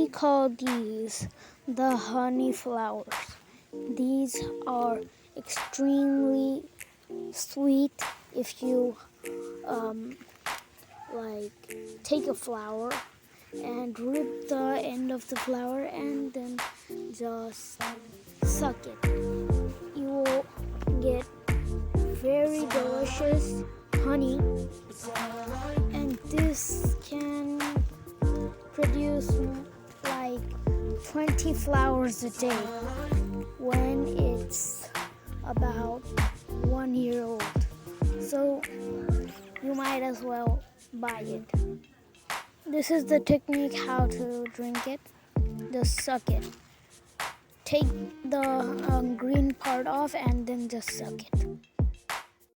We call these the honey flowers. These are extremely sweet if you take a flower and rip the end of the flower and then just suck it. You will get very delicious honey, and this can produce like 20 flowers a day when it's about 1 year old. So you might as well buy it. This is the technique how to drink it. Just suck it. Take the green part off and then just suck it.